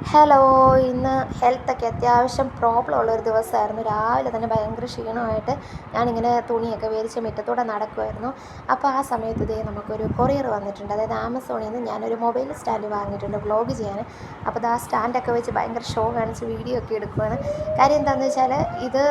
Hello, ഇന്ന് ഹെൽത്തൊക്കെ അത്യാവശ്യം problem ഉള്ളൊരു ദിവസമായിരുന്നു. രാവിലെ തന്നെ ഭയങ്കര ക്ഷീണമായിട്ട് ഞാനിങ്ങനെ തുണിയൊക്കെ വിരിച്ച് മുറ്റത്തൂടെ നടക്കുമായിരുന്നു. അപ്പോൾ ആ സമയത്ത് നമുക്കൊരു കൊറിയർ വന്നിട്ടുണ്ട്. അതായത് ആമസോണിൽ നിന്ന് ഞാനൊരു മൊബൈൽ സ്റ്റാൻഡ് വാങ്ങിയിട്ടുണ്ട് വ്ളോഗ് ചെയ്യാൻ. അപ്പോൾ ആ സ്റ്റാൻഡൊക്കെ വെച്ച് ഭയങ്കര ഷോ കാണിച്ച് വീഡിയോ ഒക്കെ എടുക്കുകയാണ്. കാര്യം എന്താണെന്ന് വെച്ചാൽ ഇത്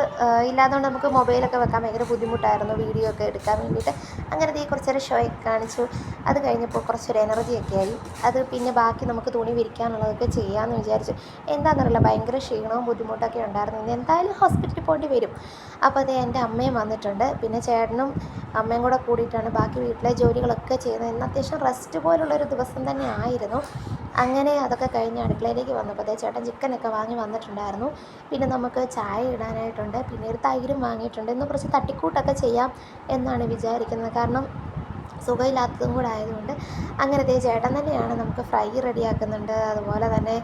ഇല്ലാത്തതുകൊണ്ട് നമുക്ക് മൊബൈലൊക്കെ വെക്കാൻ ഭയങ്കര ബുദ്ധിമുട്ടായിരുന്നു, വീഡിയോ ഒക്കെ എടുക്കാൻ വേണ്ടിയിട്ട്. അങ്ങനെ കുറച്ച് നേരം ഷോ ഒക്കെ കാണിച്ചു. അത് കഴിഞ്ഞപ്പോൾ കുറച്ചൊരു എനർജിയൊക്കെ ആയി. അത് പിന്നെ ബാക്കി നമുക്ക് തുണി വിരിക്കാനുള്ളതൊക്കെ ചെയ്യാമെന്ന് വിചാരിച്ചു. എന്താണെന്നറിയില്ല, ഭയങ്കര ക്ഷീണവും ബുദ്ധിമുട്ടൊക്കെ ഉണ്ടായിരുന്നു. ഇന്ന് എന്തായാലും ഹോസ്പിറ്റലിൽ പോകേണ്ടി വരും. അപ്പോൾ എൻ്റെ അമ്മയും വന്നിട്ടുണ്ട്. പിന്നെ ചേട്ടനും അമ്മയും കൂടെ കൂടിയിട്ടാണ് ബാക്കി വീട്ടിലെ ജോലികളൊക്കെ ചെയ്യുന്നത്. ഇന്ന് അത്യാവശ്യം റെസ്റ്റ് പോലുള്ളൊരു ദിവസം തന്നെ ആയിരുന്നു. അങ്ങനെ അതൊക്കെ കഴിഞ്ഞ് അടുക്കളയിലേക്ക് വന്നപ്പോൾ ചേട്ടൻ ചിക്കനൊക്കെ വാങ്ങി വന്നിട്ടുണ്ടായിരുന്നു. പിന്നെ നമുക്ക് ചായ ഇടാനായിട്ടുണ്ട്. പിന്നെ ഒരു തൈരും വാങ്ങിയിട്ടുണ്ട്. ഇന്ന് കുറച്ച് തട്ടിക്കൂട്ടൊക്കെ ചെയ്യാം എന്നാണ് വിചാരിക്കുന്നത്. കാരണം സുഖമില്ലാത്തതും കൂടെ ആയതുകൊണ്ട്. അങ്ങനെ ചേട്ടൻ തന്നെയാണ് നമുക്ക് ഫ്രൈ റെഡിയാക്കുന്നുണ്ട്. അതുപോലെ തന്നെ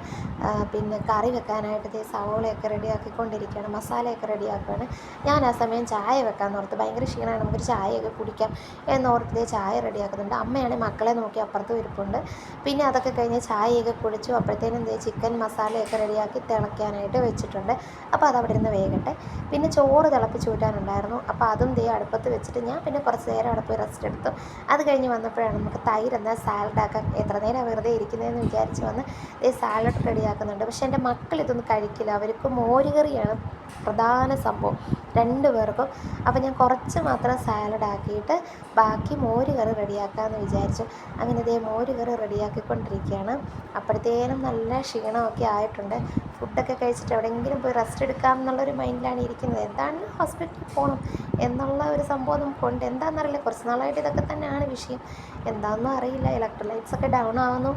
പിന്നെ കറി വെക്കാനായിട്ട് സവോളയൊക്കെ റെഡിയാക്കിക്കൊണ്ടിരിക്കുകയാണ്, മസാലയൊക്കെ റെഡിയാക്കുകയാണ്. ഞാൻ ആ സമയം ചായ വെക്കാമെന്ന് ഓർത്ത്, ഭയങ്കര ക്ഷീണമാണ്, നമുക്കൊരു ചായയൊക്കെ കുടിക്കാം എന്നോർത്ത് ചായ റെഡിയാക്കുന്നുണ്ട്. അമ്മയാണെങ്കിൽ മക്കളെ നോക്കി അപ്പുറത്തും ഇരിപ്പുണ്ട്. പിന്നെ അതൊക്കെ കഴിഞ്ഞ് ചായയൊക്കെ കുടിച്ചു. അപ്പോഴത്തേനും ചിക്കൻ മസാലയൊക്കെ റെഡിയാക്കി തിളയ്ക്കാനായിട്ട് വെച്ചിട്ടുണ്ട്. അപ്പോൾ അതവിടെ ഇരുന്ന് വേകട്ടെ. പിന്നെ ചോറ് തിളപ്പിച്ച് ഊറ്റാനുണ്ടായിരുന്നു. അപ്പോൾ അതും അടുപ്പത്ത് വെച്ചിട്ട് ഞാൻ പിന്നെ കുറച്ച് നേരം അവിടെ പോയി റെസ്റ്റ് എടുത്തു. അത് കഴിഞ്ഞ് വന്നപ്പോഴാണ് നമുക്ക് തൈര് എന്നാൽ സാലഡാക്കാൻ, എത്ര നേരം വെറുതെ ഇരിക്കുന്നതെന്ന് വിചാരിച്ച് വന്ന് സാലഡ് റെഡിയാക്കുന്നുണ്ട്. പക്ഷേ എൻ്റെ മക്കൾ ഇതൊന്നും കഴിക്കില്ല. അവർക്ക് മോരുകറിയാണ് പ്രധാന സംഭവം, 2 പേർക്കും. അപ്പോൾ ഞാൻ കുറച്ച് മാത്രം സാലഡ് ആക്കിയിട്ട് ബാക്കി മോരുകറി റെഡിയാക്കാമെന്ന് വിചാരിച്ചു. അങ്ങനെ മോരുകറി റെഡിയാക്കിക്കൊണ്ടിരിക്കുകയാണ്. അപ്പോഴത്തേനും നല്ല ക്ഷീണമൊക്കെ ആയിട്ടുണ്ട്. ഫുഡൊക്കെ കഴിച്ചിട്ട് എവിടെയെങ്കിലും പോയി റെസ്റ്റ് എടുക്കാം എന്നുള്ളൊരു മൈൻഡിലാണ് ഇരിക്കുന്നത്. എന്താണെങ്കിലും ഹോസ്പിറ്റലിൽ പോകണം എന്നുള്ള ഒരു സംഭവം നമുക്കുണ്ട്. എന്താണെന്നറിയില്ല, കുറച്ച് നാളായിട്ട് ഇതൊക്കെ തന്നെയാണ് വിഷയം. എന്താണെന്നും അറിയില്ല. ഇലക്ട്രോലൈറ്റ്സൊക്കെ ഡൗൺ ആവുന്നു.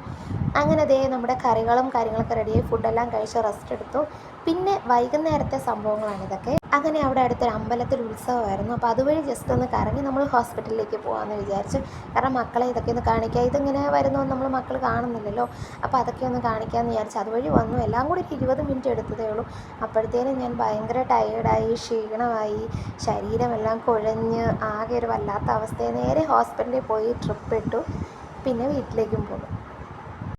അങ്ങനെ നമ്മുടെ കറികളും കാര്യങ്ങളൊക്കെ റെഡിയായി, ഫുഡെല്ലാം കഴിച്ച് റെസ്റ്റ് എടുത്തു. പിന്നെ വൈകുന്നേരത്തെ സംഭവങ്ങളാണ് ഇതൊക്കെ. അങ്ങനെ അവിടെ അടുത്തൊരു അമ്പലത്തിൽ ഉത്സവമായിരുന്നു. അപ്പോൾ അതുവഴി ജസ്റ്റ് ഒന്ന് കറങ്ങി നമ്മൾ ഹോസ്പിറ്റലിലേക്ക് പോകാമെന്ന് വിചാരിച്ചു. കാരണം മക്കളെ ഇതൊക്കെ ഒന്ന് കാണിക്കുക, ഇതിങ്ങനെ വരുന്നതെന്ന് നമ്മൾ മക്കൾ കാണുന്നില്ലല്ലോ. അപ്പോൾ അതൊക്കെ ഒന്ന് കാണിക്കാമെന്ന് വിചാരിച്ചു. അതുവഴി വന്നു. എല്ലാം കൂടി 20 മിനിറ്റ് എടുത്തതേ ഉള്ളൂ. അപ്പോഴത്തേനും ഞാൻ ഭയങ്കര ടയേർഡായി, ക്ഷീണമായി, ശരീരമെല്ലാം കുഴഞ്ഞ് ആകെ ഒരു വല്ലാത്ത അവസ്ഥയെ നേരെ ഹോസ്പിറ്റലിൽ പോയി ട്രിപ്പ് ഇട്ടു. പിന്നെ വീട്ടിലേക്കും പോകും.